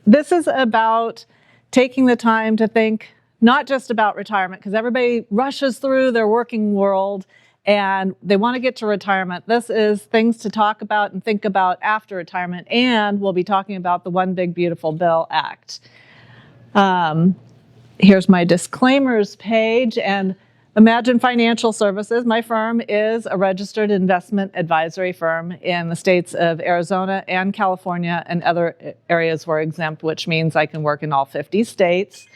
this is about taking the time to think not just about retirement, because everybody rushes through their working world and they want to get to retirement. This is things to talk about and think about after retirement, and we'll be talking about the One Big Beautiful Bill Act. Here's my disclaimers page, and Imagine Financial Services, my firm, is a registered investment advisory firm in the states of Arizona and California, and other areas we're exempt, which means I can work in all 50 states.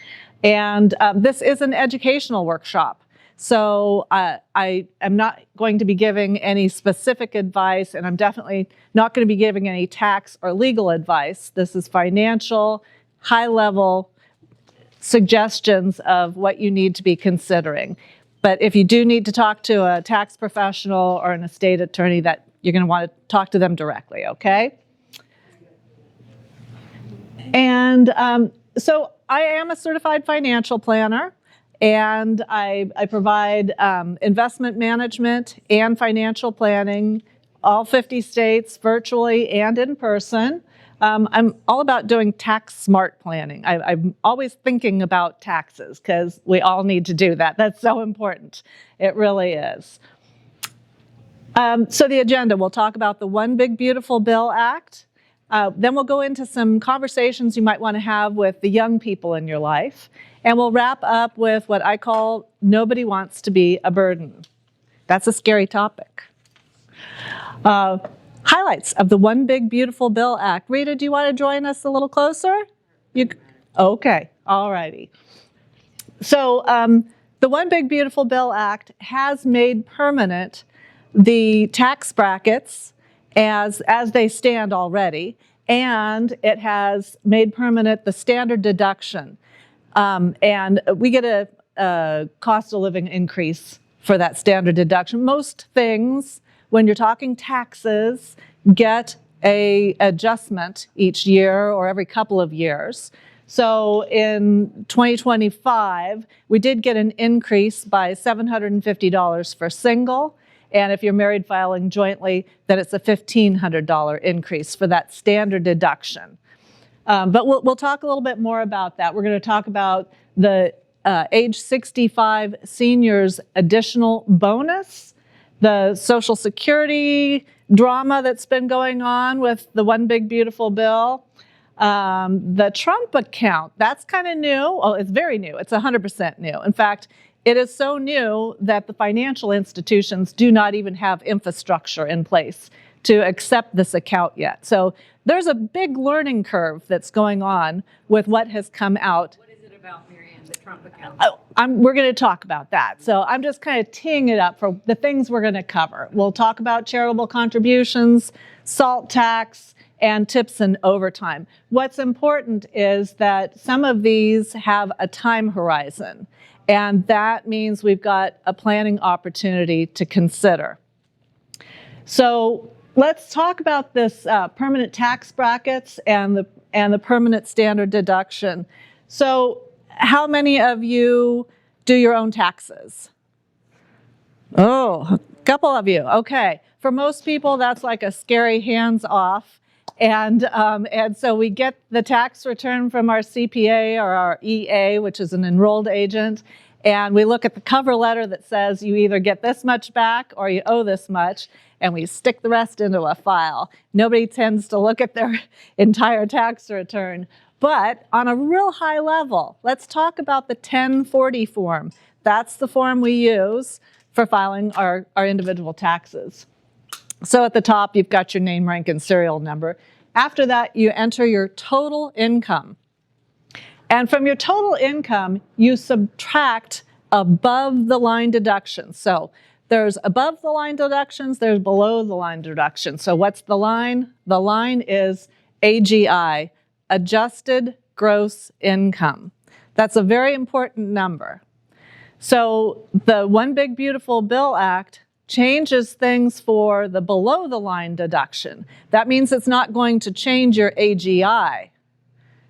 And this is an educational workshop. So I am not going to be giving any specific advice, and I'm definitely not going to be giving any tax or legal advice. This is financial, high-level suggestions of what you need to be considering. But if you do need to talk to a tax professional or an estate attorney, that you're going to want to talk to them directly, okay? And so I am a certified financial planner, and I provide investment management and financial planning, all 50 states, virtually and in person. I'm all about doing tax smart planning. I'm always thinking about taxes because we all need to do that. That's so important. It really is. So the agenda, we'll talk about the One Big Beautiful Bill Act. Then we'll go into some conversations you might want to have with the young people in your life. And we'll wrap up with what I call nobody wants to be a burden. That's a scary topic. Highlights of the One Big Beautiful Bill Act. Rita, do you want to join us a little closer? Okay, all righty. So the One Big Beautiful Bill Act has made permanent the tax brackets as they stand already, and it has made permanent the standard deduction. And we get a cost of living increase for that standard deduction. Most things, when you're talking taxes, get an adjustment each year or every couple of years. So in 2025, we did get an increase by $750 for single. And if you're married filing jointly, then it's a $1,500 increase for that standard deduction. But we'll talk a little bit more about that. We're going to talk about the age 65 seniors additional bonus, the Social Security drama that's been going on with the One Big Beautiful Bill, the Trump account, that's kind of new. Well, it's very new. It's 100% new. In fact, it is so new that the financial institutions do not even have infrastructure in place to accept this account yet. So there's a big learning curve that's going on with what has come out. What is it about, Marianne, the Trump account? We're going to talk about that. So I'm just kind of teeing it up for the things we're going to cover. We'll talk about charitable contributions, SALT tax, and tips and overtime. What's important is that some of these have a time horizon, and that means we've got a planning opportunity to consider. So let's talk about this permanent tax brackets and the permanent standard deduction. So how many of you do your own taxes? Oh, a couple of you. Okay. For most people, that's like a scary hands off. And so we get the tax return from our CPA or our EA, which is an enrolled agent, and we look at the cover letter that says you either get this much back or you owe this much, and we stick the rest into a file. Nobody tends to look at their entire tax return. But on a real high level, let's talk about the 1040 form. That's the form we use for filing our individual taxes. So at the top, you've got your name, rank, and serial number. After that, you enter your total income. And from your total income, you subtract above the line deductions. So there's above the line deductions, there's below the line deductions. So what's the line? The line is AGI, adjusted gross income. That's a very important number. So the One Big Beautiful Bill Act changes things for the below the line deduction. That means it's not going to change your AGI.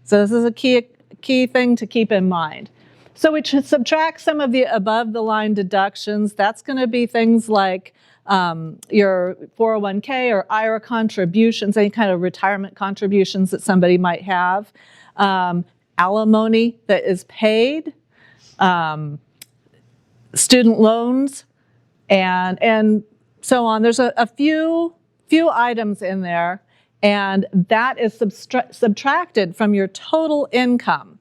So this is a key thing to keep in mind. So we subtract some of the above the line deductions. That's going to be things like your 401k or IRA contributions, any kind of retirement contributions that somebody might have. alimony that is paid, student loans, and so on. There's a few items in there, and that is subtracted from your total income.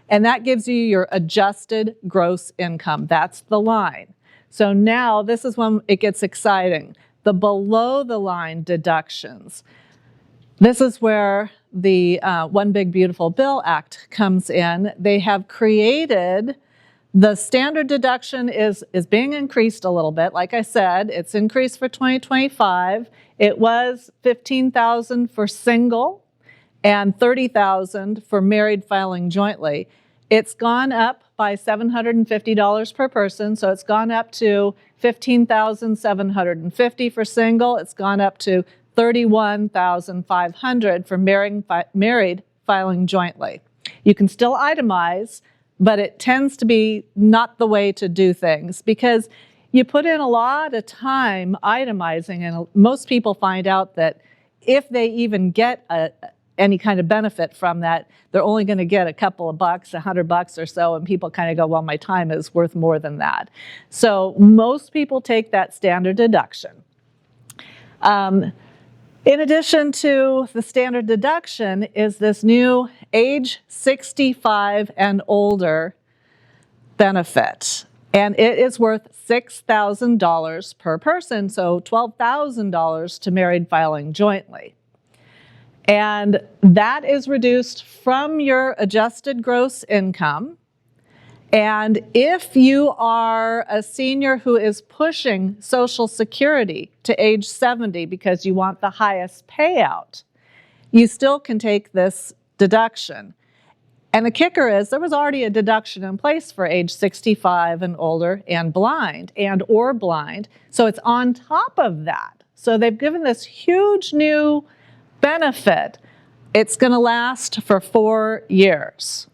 And that gives you your adjusted gross income. That's the line. So now this is when it gets exciting. The below the line deductions. This is where the One Big Beautiful Bill Act comes in. They have created, the standard deduction is being increased a little bit. Like I said, it's increased for 2025. It was $15,000 for single and $30,000 for married filing jointly. It's gone up by $750 per person, so it's gone up to $15,750 for single. It's gone up to $31,500 for married filing jointly. You can still itemize, but it tends to be not the way to do things because you put in a lot of time itemizing, and most people find out that if they even get any kind of benefit from that, they're only going to get a couple of bucks, $100 or so, and people kind of go, well, my time is worth more than that. So most people take that standard deduction. In addition to the standard deduction is this new age 65 and older benefit. And it is worth $6,000 per person, so $12,000 to married filing jointly. And that is reduced from your adjusted gross income. And if you are a senior who is pushing Social Security to age 70 because you want the highest payout, you still can take this deduction. And the kicker is there was already a deduction in place for age 65 and older and or blind. So it's on top of that. So they've given this huge new benefit. It's going to last for 4 years.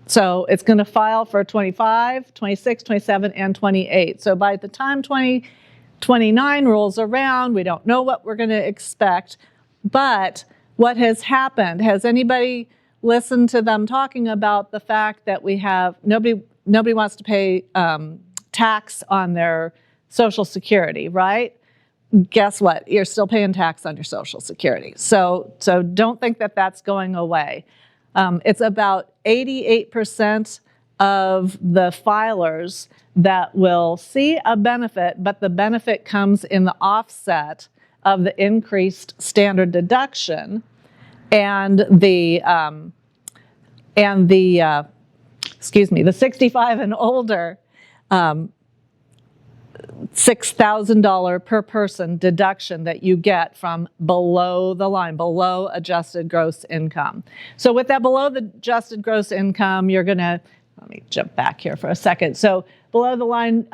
So it's going to file for 25, 26, 27, and 28. So by the time 2029 rolls around, we don't know what we're going to expect. But what has happened, has anybody listened to them talking about the fact that we have, nobody wants to pay tax on their Social Security, right? Guess what? You're still paying tax on your Social Security. So don't think that that's going away. It's about 88% of the filers that will see a benefit, but the benefit comes in the offset of the increased standard deduction and the 65 and older $6,000 per person deduction that you get from below the line, below adjusted gross income. So with that below the adjusted gross income, you're going to, let me jump back here for a second. So below the line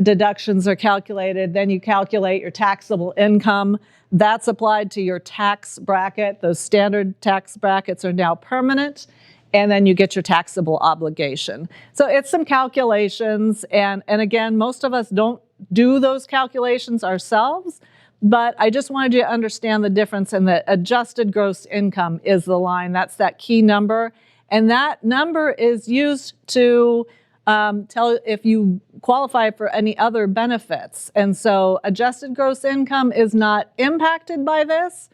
deductions are calculated, then you calculate your taxable income. That's applied to your tax bracket. Those standard tax brackets are now permanent. And then you get your taxable obligation. So it's some calculations, and again, most of us don't do those calculations ourselves, but I just wanted you to understand the difference, and the adjusted gross income is the line. That's that key number, and that number is used to tell if you qualify for any other benefits. And so adjusted gross income is not impacted by this,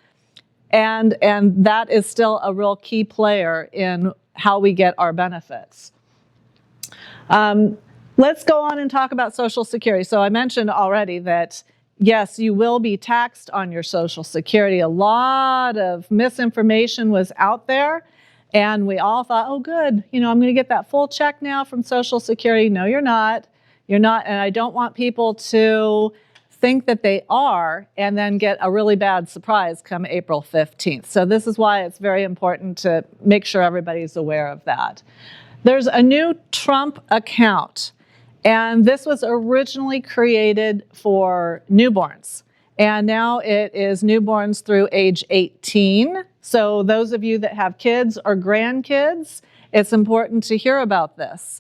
and that is still a real key player in how we get our benefits. Let's go on and talk about Social Security. So I mentioned already that, yes, you will be taxed on your Social Security. A lot of misinformation was out there, and we all thought, oh, good, I'm going to get that full check now from Social Security. No, you're not. You're not, and I don't want people to think that they are and then get a really bad surprise come April 15th. So this is why it's very important to make sure everybody's aware of that. There's a new Trump account, and this was originally created for newborns. And now it is newborns through age 18. So those of you that have kids or grandkids, it's important to hear about this.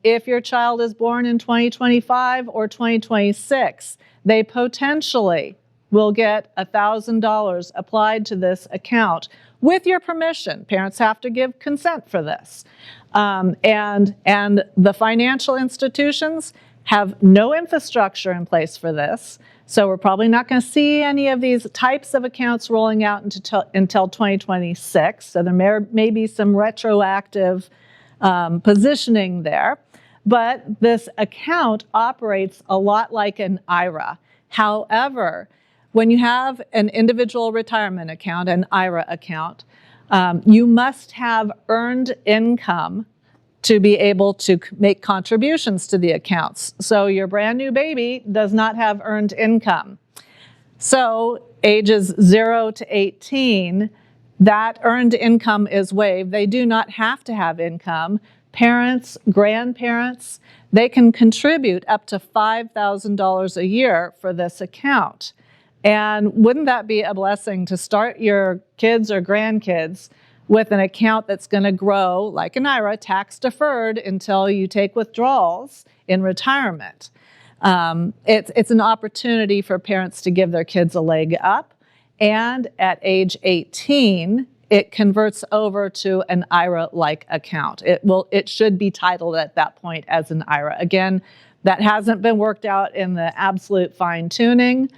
If your child is born in 2025 or 2026, they potentially will get $1,000 applied to this account with your permission. Parents have to give consent for this. And the financial institutions have no infrastructure in place for this. So we're probably not going to see any of these types of accounts rolling out until 2026. So there may be some retroactive positioning there. But this account operates a lot like an IRA. However, when you have an individual retirement account, an IRA account, you must have earned income to be able to make contributions to the accounts. So your brand new baby does not have earned income. So ages 0 to 18, that earned income is waived. They do not have to have income. Parents, grandparents, they can contribute up to $5,000 a year for this account. And wouldn't that be a blessing to start your kids or grandkids with an account that's going to grow, like an IRA, tax deferred until you take withdrawals in retirement? It's an opportunity for parents to give their kids a leg up. And at age 18, it converts over to an IRA-like account. It should be titled at that point as an IRA. Again, that hasn't been worked out in the absolute fine-tuning.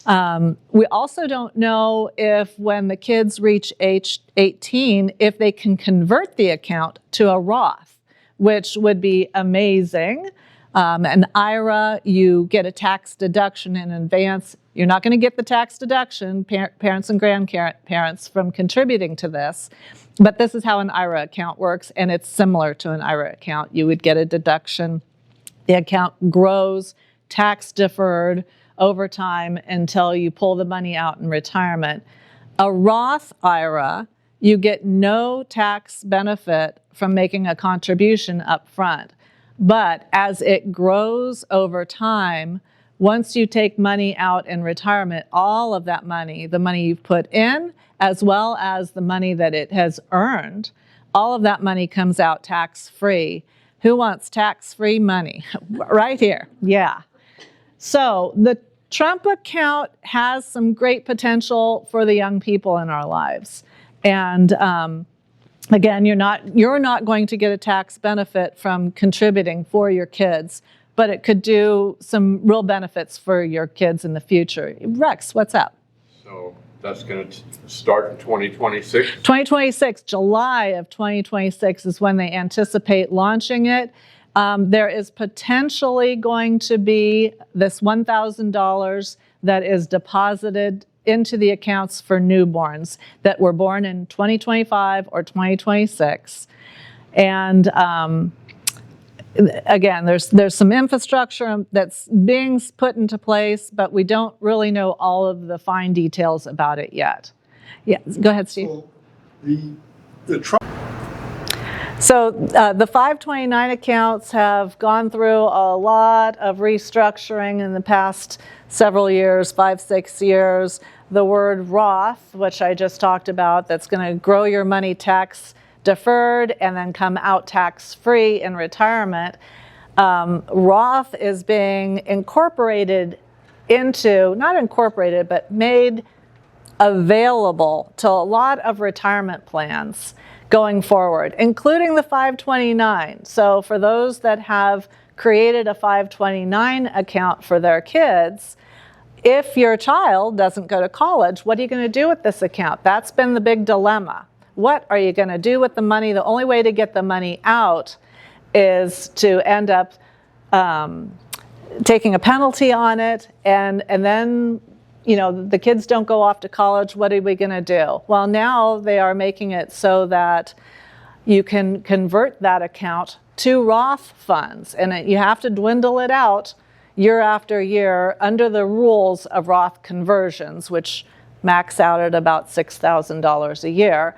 We also don't know if when the kids reach age 18, if they can convert the account to a Roth, which would be amazing. An IRA, you get a tax deduction in advance. You're not going to get the tax deduction, parents and grandparents, from contributing to this. But this is how an IRA account works, and it's similar to an IRA account. You would get a deduction. The account grows, tax deferred, over time until you pull the money out in retirement. A Roth IRA, you get no tax benefit from making a contribution up front. But as it grows over time, once you take money out in retirement, all of that money, the money you've put in, as well as the money that it has earned, all of that money comes out tax-free. Who wants tax-free money? Right here, yeah. So the Trump account has some great potential for the young people in our lives. And again, you're not going to get a tax benefit from contributing for your kids, but it could do some real benefits for your kids in the future. Rex, what's up? So that's going to start in 2026? 2026, July of 2026 is when they anticipate launching it. There is potentially going to be this $1,000 that is deposited into the accounts for newborns that were born in 2025 or 2026. And again, there's some infrastructure that's being put into place, but we don't really know all of the fine details about it yet. Yeah, go ahead, Steve. So the Trump. So the 529 accounts have gone through a lot of restructuring in the past several years, 5-6 years. The word Roth, which I just talked about, that's going to grow your money tax deferred and then come out tax free in retirement. Roth is being incorporated into, not incorporated, but made available to a lot of retirement plans going forward, including the 529. So for those that have created a 529 account for their kids, if your child doesn't go to college, what are you going to do with this account? That's been the big dilemma. What are you going to do with the money? The only way to get the money out is to end up taking a penalty on it, and then the kids don't go off to college. What are we going to do? Well, now they are making it so that you can convert that account to Roth funds, and you have to dwindle it out year after year under the rules of Roth conversions, which max out at about $6,000 a year.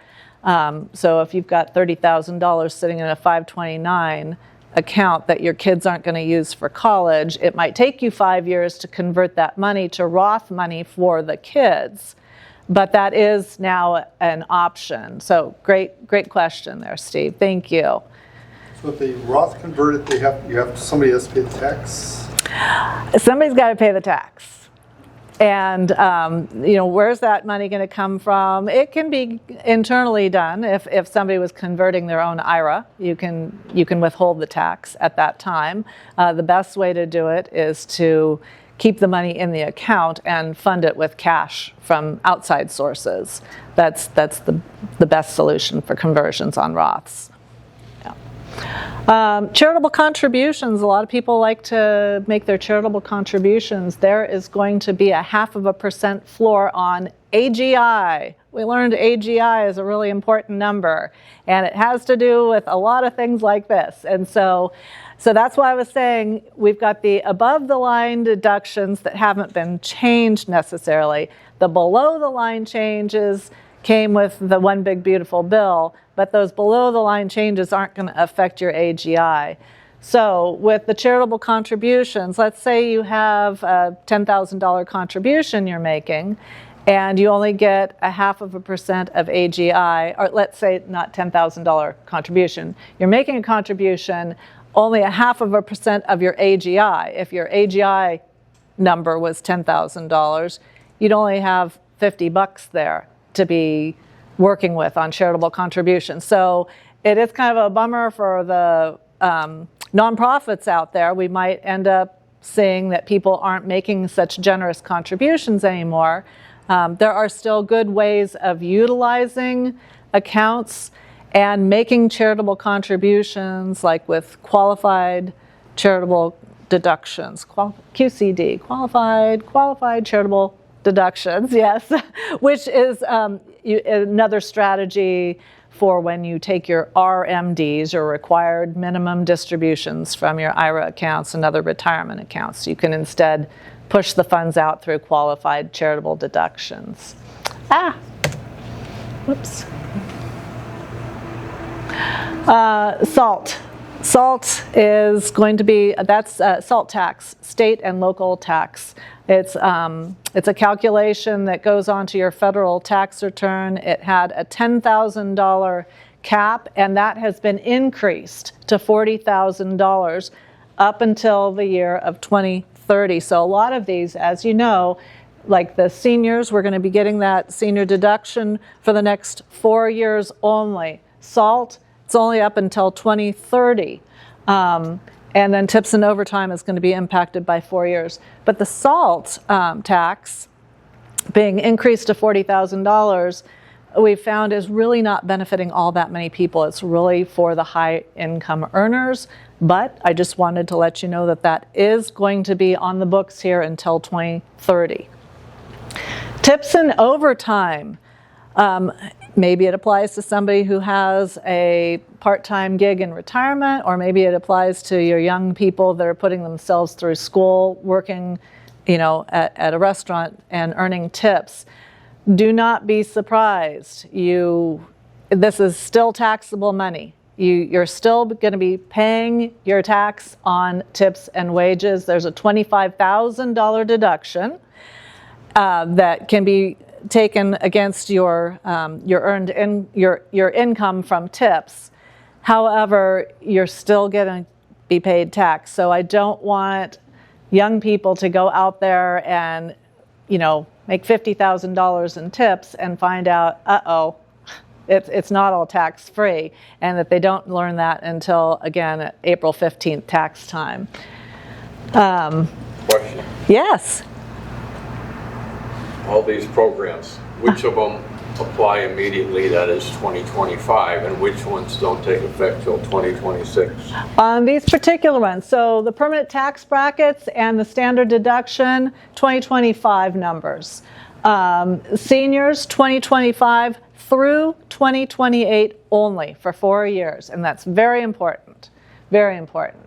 So if you've got $30,000 sitting in a 529 account that your kids aren't going to use for college, it might take you 5 years to convert that money to Roth money for the kids. But that is now an option. So great question there, Steve. Thank you. So if they Roth convert it, somebody has to pay the tax? Somebody's got to pay the tax. And where's that money going to come from? It can be internally done. If somebody was converting their own IRA, you can withhold the tax at that time. The best way to do it is to keep the money in the account and fund it with cash from outside sources. That's the best solution for conversions on Roths. Charitable contributions, a lot of people like to make their charitable contributions. There is going to be a 0.5% floor on AGI. We learned AGI is a really important number, and it has to do with a lot of things like this. And so that's why I was saying we've got the above the line deductions that haven't been changed necessarily. The below the line changes came with the one big beautiful bill, but those below the line changes aren't going to affect your AGI. So with the charitable contributions, let's say you have a $10,000 contribution you're making, and you only get a 0.5% of AGI, or let's say not $10,000 contribution. You're making a contribution, only a 0.5% of your AGI. If your AGI number was $10,000, you'd only have $50 there to be working with on charitable contributions. So it is kind of a bummer for the nonprofits out there. We might end up seeing that people aren't making such generous contributions anymore. There are still good ways of utilizing accounts and making charitable contributions, like with qualified charitable deductions, QCD, qualified charitable deductions, yes, which is another strategy for when you take your RMDs, or required minimum distributions, from your IRA accounts and other retirement accounts. You can instead push the funds out through qualified charitable deductions. Whoops. SALT. SALT is going to be, that's SALT tax, state and local tax. It's a calculation that goes onto your federal tax return. It had a $10,000 cap, and that has been increased to $40,000 up until the year of 2030. So a lot of these, as you know, like the seniors, we're going to be getting that senior deduction for the next 4 years only. SALT, it's only up until 2030. And then tips and overtime is going to be impacted by 4 years. But the SALT tax being increased to $40,000, we found is really not benefiting all that many people. It's really for the high income earners. But I just wanted to let you know that that is going to be on the books here until 2030. Tips and overtime. Maybe it applies to somebody who has a part-time gig in retirement, or maybe it applies to your young people that are putting themselves through school, working, at a restaurant and earning tips. Do not be surprised. This is still taxable money. You're still going to be paying your tax on tips and wages. There's a $25,000 deduction that can be taken against your your income from tips. However, you're still going to be paid tax. So I don't want young people to go out there and make $50,000 in tips and find out, it's not all tax free, and that they don't learn that until, again, April 15th tax time. Question. Yes. All these programs, which of them apply immediately, that is 2025, and which ones don't take effect till 2026? On these particular ones, so the permanent tax brackets and the standard deduction, 2025 numbers. Seniors, 2025 through 2028 only for 4 years, and that's very important, very important.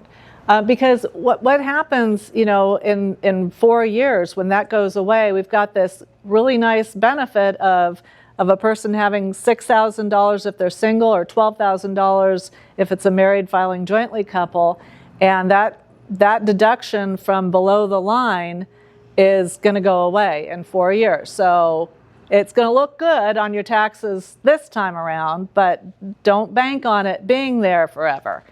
Because what happens, in 4 years when that goes away, we've got this really nice benefit of a person having $6,000 if they're single, or $12,000 if it's a married filing jointly couple, and that deduction from below the line is going to go away in 4 years. So it's going to look good on your taxes this time around, but don't bank on it being there forever.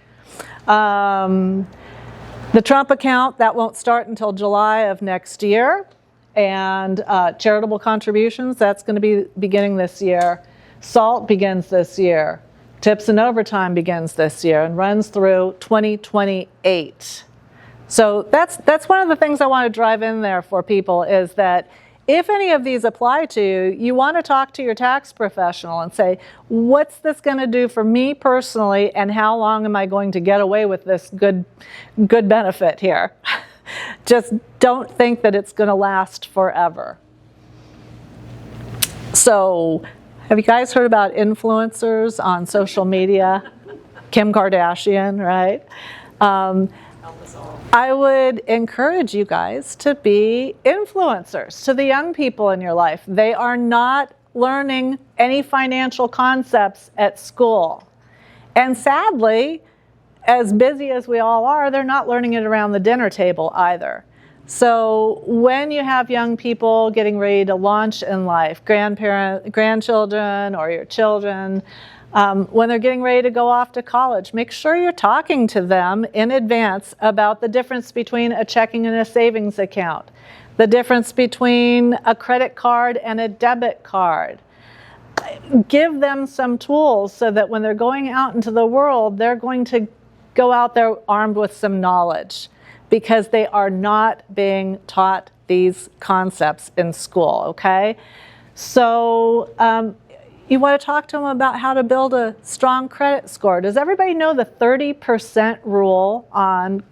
The Trump account, that won't start until July of next year. and charitable contributions, that's going to be beginning this year. SALT begins this year. Tips and overtime begins this year and runs through 2028. So that's one of the things I want to drive in there for people, is that if any of these apply to you, you want to talk to your tax professional and say, what's this going to do for me personally, and how long am I going to get away with this good benefit here? Just don't think that it's going to last forever. So, have you guys heard about influencers on social media? Kim Kardashian, right? Help us all. I would encourage you guys to be influencers to the young people in your life. They are not learning any financial concepts at school. And sadly, as busy as we all are, they're not learning it around the dinner table either. So when you have young people getting ready to launch in life, grandchildren or your children, when they're getting ready to go off to college, make sure you're talking to them in advance about the difference between a checking and a savings account, the difference between a credit card and a debit card. Give them some tools so that when they're going out into the world, they're going to go out there armed with some knowledge, because they are not being taught these concepts in school, okay? So you want to talk to them about how to build a strong credit score. Does everybody know the 30% rule on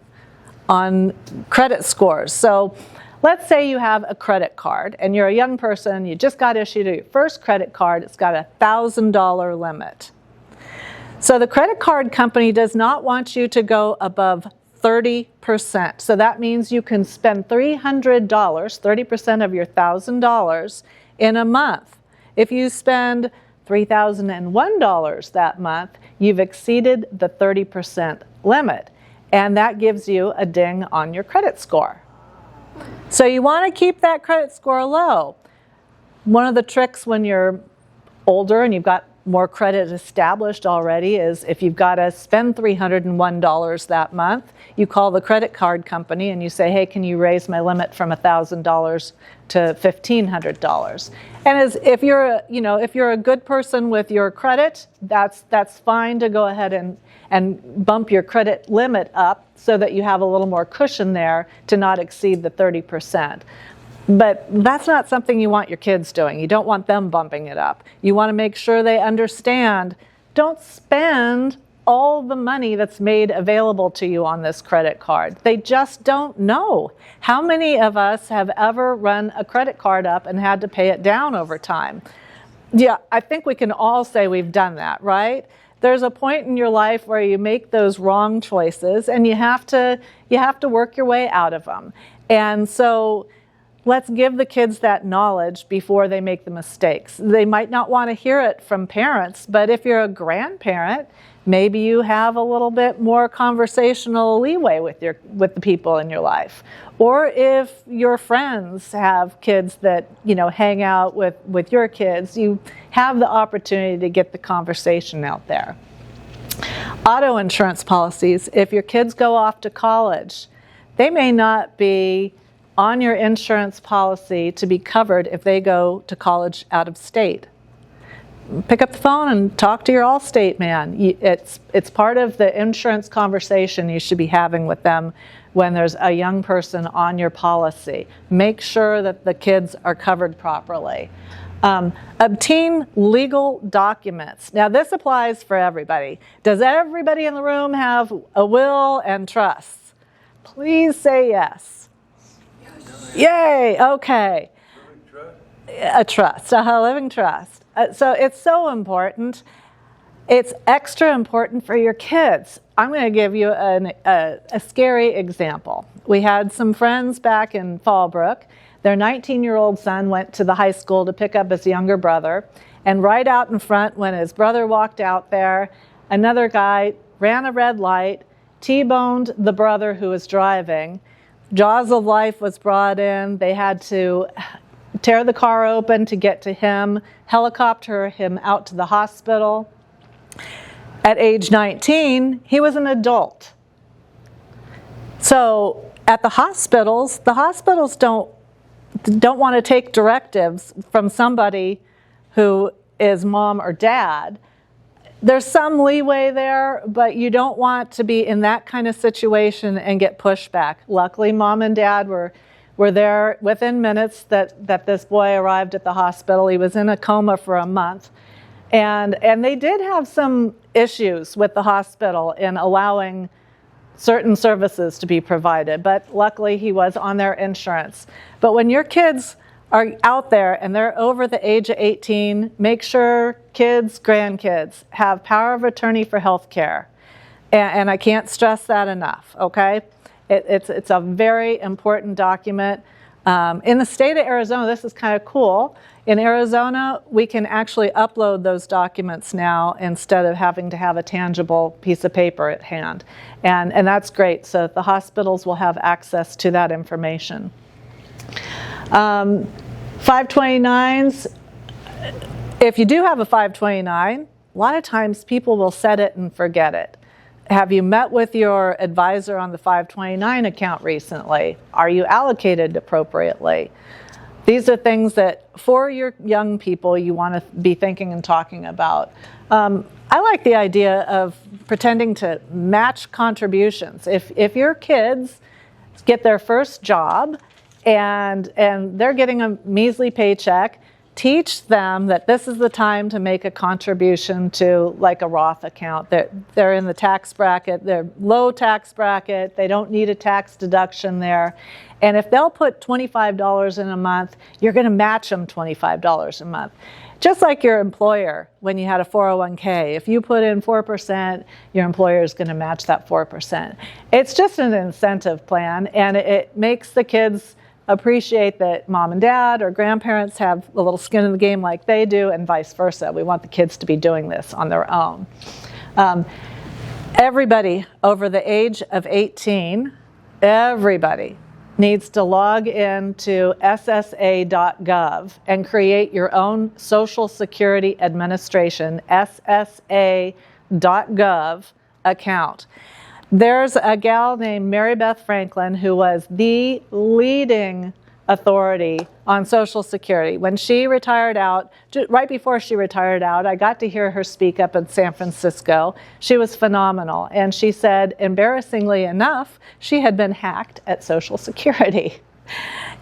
credit scores? So let's say you have a credit card and you're a young person, you just got issued your first credit card, it's got a $1,000 limit. So the credit card company does not want you to go above 30%. So that means you can spend $300, 30% of your $1,000 in a month. If you spend $3,001 that month, you've exceeded the 30% limit. And that gives you a ding on your credit score. So you want to keep that credit score low. One of the tricks when you're older and you've got more credit established already is, if you've got to spend $301 that month, you call the credit card company and you say, hey, can you raise my limit from $1,000 to $1,500? And if you're a good person with your credit, that's fine to go ahead and bump your credit limit up so that you have a little more cushion there to not exceed the 30%. But that's not something you want your kids doing. You don't want them bumping it up. You want to make sure they understand, don't spend all the money that's made available to you on this credit card. They just don't know. How many of us have ever run a credit card up and had to pay it down over time? Yeah, I think we can all say we've done that, right? There's a point in your life where you make those wrong choices and you have to work your way out of them. And so let's give the kids that knowledge before they make the mistakes. They might not want to hear it from parents, but if you're a grandparent, maybe you have a little bit more conversational leeway with the people in your life. Or if your friends have kids that, hang out with your kids, you have the opportunity to get the conversation out there. Auto insurance policies, if your kids go off to college, they may not be on your insurance policy to be covered if they go to college out of state. Pick up the phone and talk to your Allstate man. It's part of the insurance conversation you should be having with them when there's a young person on your policy. Make sure that the kids are covered properly. Obtain legal documents. Now this applies for everybody. Does everybody in the room have a will and trusts? Please say yes. Yay, okay. A trust, a living trust. So it's so important. It's extra important for your kids. I'm going to give you a scary example. We had some friends back in Fallbrook. Their 19-year-old son went to the high school to pick up his younger brother. And right out in front, when his brother walked out there, another guy ran a red light, T-boned the brother who was driving. Jaws of life was brought in. They had to tear the car open to get to him, helicopter him out to the hospital. At age 19, he was an adult. So at the hospitals don't don't want to take directives from somebody who is mom or dad. There's some leeway there, but you don't want to be in that kind of situation and get pushback. Luckily, mom and dad were there within minutes that this boy arrived at the hospital. He was in a coma for a month. And they did have some issues with the hospital in allowing certain services to be provided, but luckily he was on their insurance. But when your kids are out there and they're over the age of 18, make sure kids, grandkids have power of attorney for health care. And I can't stress that enough, okay? It's a very important document. In the state of Arizona, this is kind of cool. In Arizona, we can actually upload those documents now instead of having to have a tangible piece of paper at hand. And that's great, so the hospitals will have access to that information. 529s, if you do have a 529, a lot of times people will set it and forget it. Have you met with your advisor on the 529 account recently? Are you allocated appropriately? These are things that for your young people you want to be thinking and talking about. I like the idea of pretending to match contributions. If your kids get their first job and they're getting a measly paycheck, teach them that this is the time to make a contribution to like a Roth account. They're in the tax bracket, they're low tax bracket, they don't need a tax deduction there. And if they'll put $25 in a month, you're going to match them $25 a month. Just like your employer, when you had a 401k, if you put in 4%, your employer is going to match that 4%. It's just an incentive plan, and it makes the kids appreciate that mom and dad or grandparents have a little skin in the game like they do, and vice versa. We want the kids to be doing this on their own. Everybody over the age of 18, everybody needs to log into ssa.gov and create your own Social Security Administration, ssa.gov account. There's a gal named Mary Beth Franklin who was the leading authority on Social Security. When she retired out, right before she retired out, I got to hear her speak up in San Francisco. She was phenomenal. And she said, embarrassingly enough, she had been hacked at Social Security.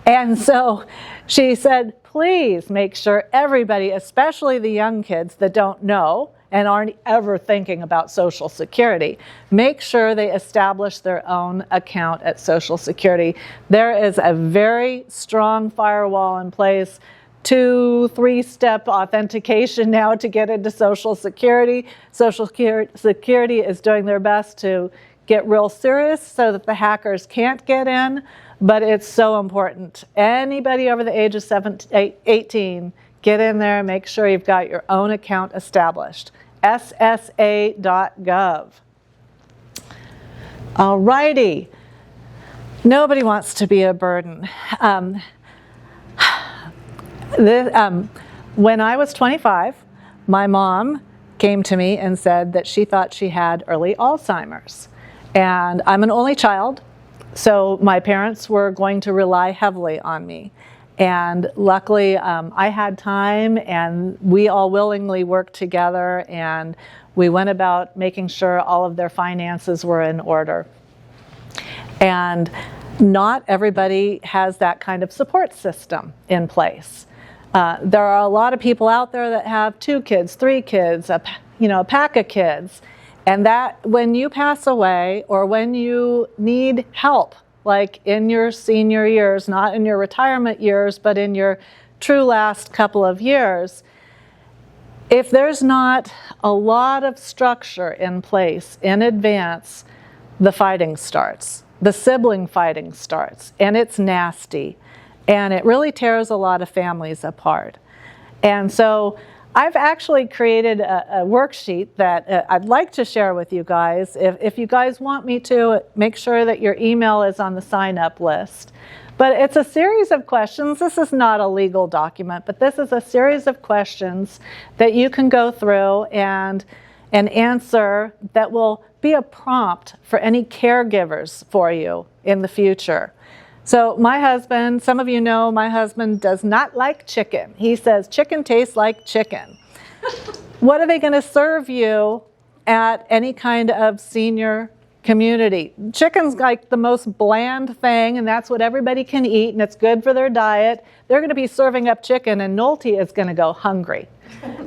And so she said, please make sure everybody, especially the young kids that don't know and aren't ever thinking about Social Security, make sure they establish their own account at Social Security. There is a very strong firewall in place, 2-3-step authentication now to get into Social Security. Social Security is doing their best to get real serious so that the hackers can't get in, but it's so important. Anybody over the age of 18, get in there and make sure you've got your own account established. ssa.gov. All righty. Nobody wants to be a burden. When I was 25, my mom came to me and said that she thought she had early Alzheimer's. And I'm an only child, so my parents were going to rely heavily on me. And luckily, I had time, and we all willingly worked together, and we went about making sure all of their finances were in order. And not everybody has that kind of support system in place. There are a lot of people out there that have 2 kids, 3 kids, a pack of kids, and that when you pass away or when you need help, like in your senior years, not in your retirement years, but in your true last couple of years, if there's not a lot of structure in place in advance, the fighting starts. The sibling fighting starts, and it's nasty, and it really tears a lot of families apart. And so I've actually created a worksheet that I'd like to share with you guys. If you guys want me to, make sure that your email is on the sign-up list. But it's a series of questions. This is not a legal document, but this is a series of questions that you can go through and answer that will be a prompt for any caregivers for you in the future. So my husband, some of you know my husband does not like chicken. He says chicken tastes like chicken. What are they going to serve you at any kind of senior community? Chicken's like the most bland thing, and that's what everybody can eat, and it's good for their diet. They're going to be serving up chicken, and Nolte is going to go hungry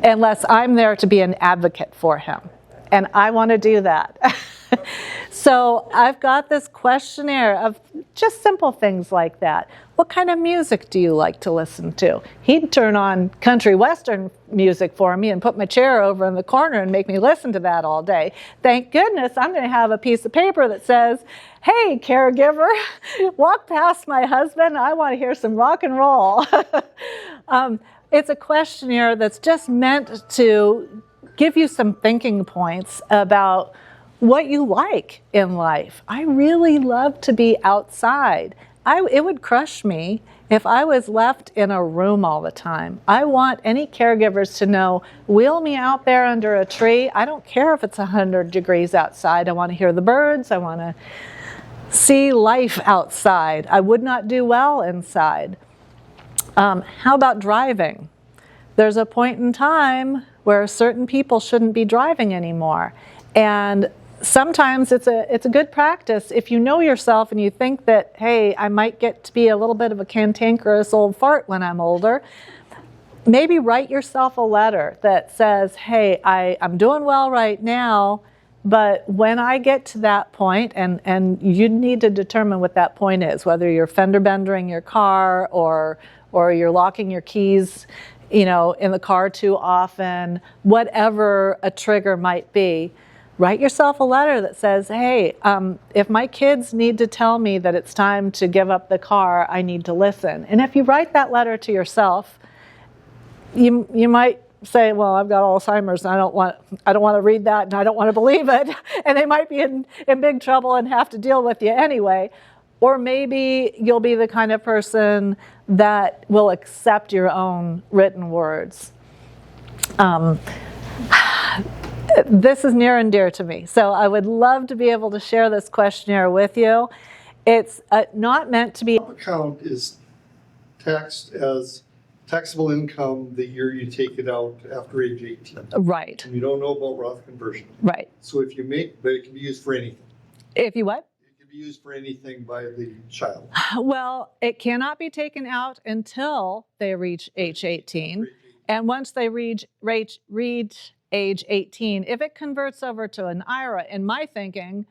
unless I'm there to be an advocate for him. And I want to do that. So I've got this questionnaire of just simple things like that. What kind of music do you like to listen to? He'd turn on country western music for me and put my chair over in the corner and make me listen to that all day. Thank goodness I'm going to have a piece of paper that says, hey, caregiver, walk past my husband. I want to hear some rock and roll. It's a questionnaire that's just meant to give you some thinking points about what you like in life. I really love to be outside. It would crush me if I was left in a room all the time. I want any caregivers to know, wheel me out there under a tree. I don't care if it's 100 degrees outside. I want to hear the birds. I want to see life outside. I would not do well inside. How about driving? There's a point in time where certain people shouldn't be driving anymore. And sometimes it's a good practice if you know yourself and you think that, hey, I might get to be a little bit of a cantankerous old fart when I'm older. Maybe write yourself a letter that says, hey, I'm doing well right now, but when I get to that point, and you need to determine what that point is, whether you're fender bendering your car or you're locking your keys, in the car too often, whatever a trigger might be. Write yourself a letter that says, hey, if my kids need to tell me that it's time to give up the car, I need to listen. And if you write that letter to yourself, you might say, well, I've got Alzheimer's and I don't want to read that and I don't want to believe it. And they might be in big trouble and have to deal with you anyway. Or maybe you'll be the kind of person that will accept your own written words. This is near and dear to me, so I would love to be able to share this questionnaire with you. It's not meant to be... Account is taxed as taxable income the year you take it out after age 18. Right. And you don't know about Roth conversion. Right. So if you make, but it can be used for anything. If you what? It can be used for anything by the child. Well, it cannot be taken out until they reach age 18. And once they reach age 18, if it converts over to an IRA, in my thinking,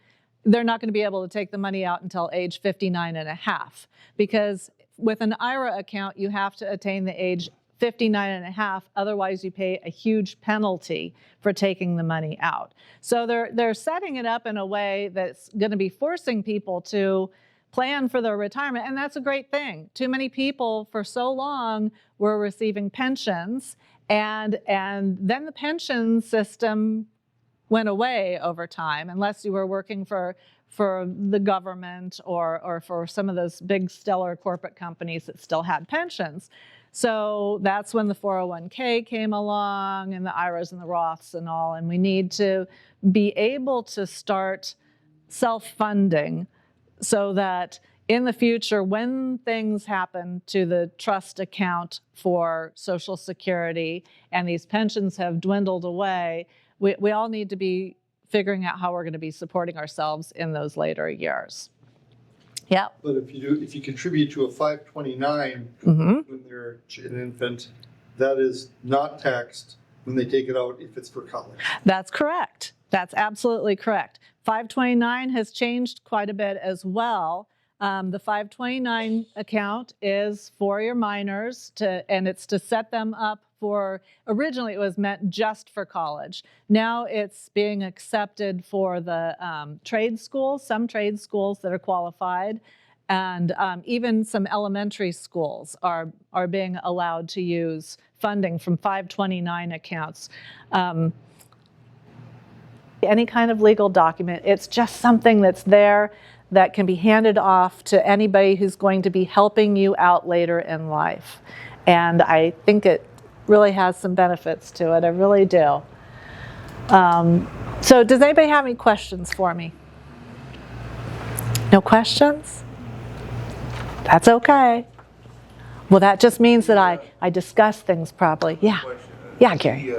they're not going to be able to take the money out until age 59 and a half. Because with an IRA account, you have to attain the age 59 and a half, otherwise you pay a huge penalty for taking the money out. So they're setting it up in a way that's going to be forcing people to plan for their retirement, and that's a great thing. Too many people for so long were receiving pensions, and then the pension system went away over time, unless you were working for the government or for some of those big stellar corporate companies that still had pensions. So that's when the 401k came along and the IRAs and the Roths and all, and we need to be able to start self-funding so that in the future, when things happen to the trust account for Social Security and these pensions have dwindled away, we all need to be figuring out how we're going to be supporting ourselves in those later years. Yeah. But if you contribute to a 529 Mm-hmm. when they're an infant, that is not taxed when they take it out if it's for college. That's correct. That's absolutely correct. 529 has changed quite a bit as well. The 529 account is for your minors, and it's to set them up for, originally it was meant just for college. Now it's being accepted for the trade schools, some trade schools that are qualified, and even some elementary schools are being allowed to use funding from 529 accounts. Any kind of legal document, it's just something that's there that can be handed off to anybody who's going to be helping you out later in life. And I think it really has some benefits to it, I really do. So does anybody have any questions for me? No questions? That's okay. Well, that just means that I discuss things properly. Yeah. Question. Yeah, Gary.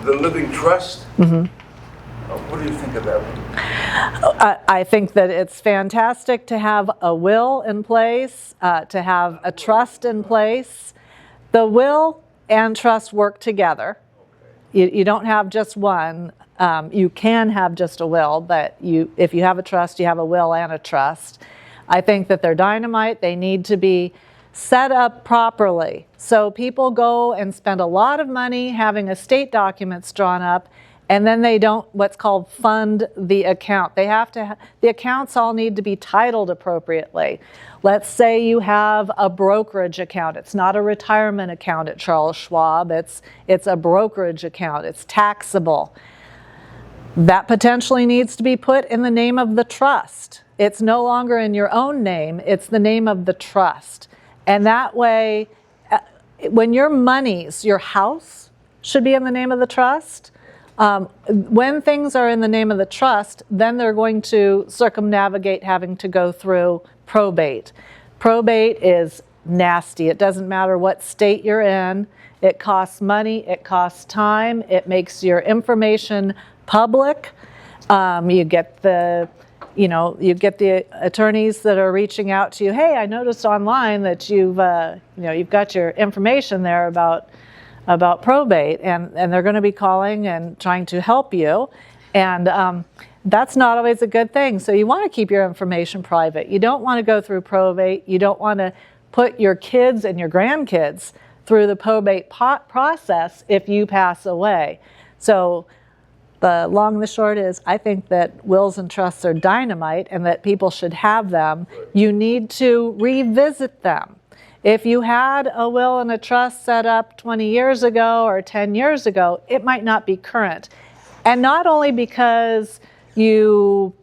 The living trust. What do you think of that one? I think that it's fantastic to have a will in place, to have a trust in place. The will and trust work together. You don't have just one. You can have just a will, but if you have a trust, you have a will and a trust. I think that they're dynamite. They need to be set up properly. So people go and spend a lot of money having estate documents drawn up, and then they don't what's called fund the account. They have to. The accounts all need to be titled appropriately. Let's say you have a brokerage account. It's not a retirement account at Charles Schwab. It's a brokerage account. It's taxable. That potentially needs to be put in the name of the trust. It's no longer in your own name. It's the name of the trust. And that way, when your monies, your house should be in the name of the trust. When things are in the name of the trust, then they're going to circumnavigate having to go through probate. Probate is nasty. It doesn't matter what state you're in. It costs money. It costs time. It makes your information public. You get the attorneys that are reaching out to you. Hey, I noticed online that you've got your information there about probate, and they're going to be calling and trying to help you, and that's not always a good thing. So you want to keep your information private. You don't want to go through probate. You don't want to put your kids and your grandkids through the probate process if you pass away. So the long and the short is, I think that wills and trusts are dynamite and that people should have them. You need to revisit them. If you had a will and a trust set up 20 years ago or 10 years ago, it might not be current. And not only because you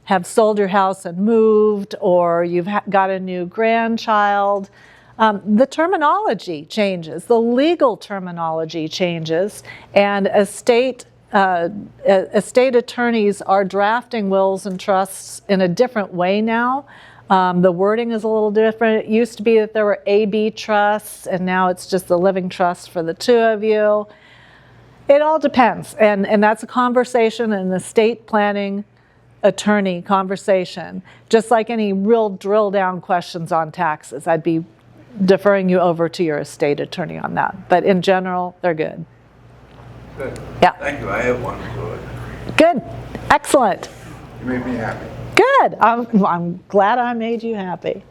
have sold your house and moved, or you've got a new grandchild, the terminology changes, the legal terminology changes, and estate attorneys are drafting wills and trusts in a different way now. The wording is a little different. It used to be that there were A/B trusts, and now it's just the living trust for the two of you. It all depends, and that's a conversation, an estate planning attorney conversation. Just like any real drill down questions on taxes, I'd be deferring you over to your estate attorney on that. But in general, they're good. Good. Yeah. Thank you. I have one. Good. Excellent. You made me happy. Good. I'm glad I made you happy.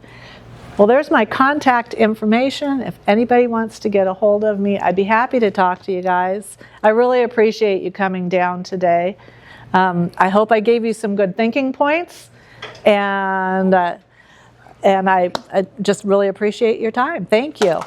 Well, there's my contact information. If anybody wants to get a hold of me, I'd be happy to talk to you guys. I really appreciate you coming down today. I hope I gave you some good thinking points, and I just really appreciate your time. Thank you.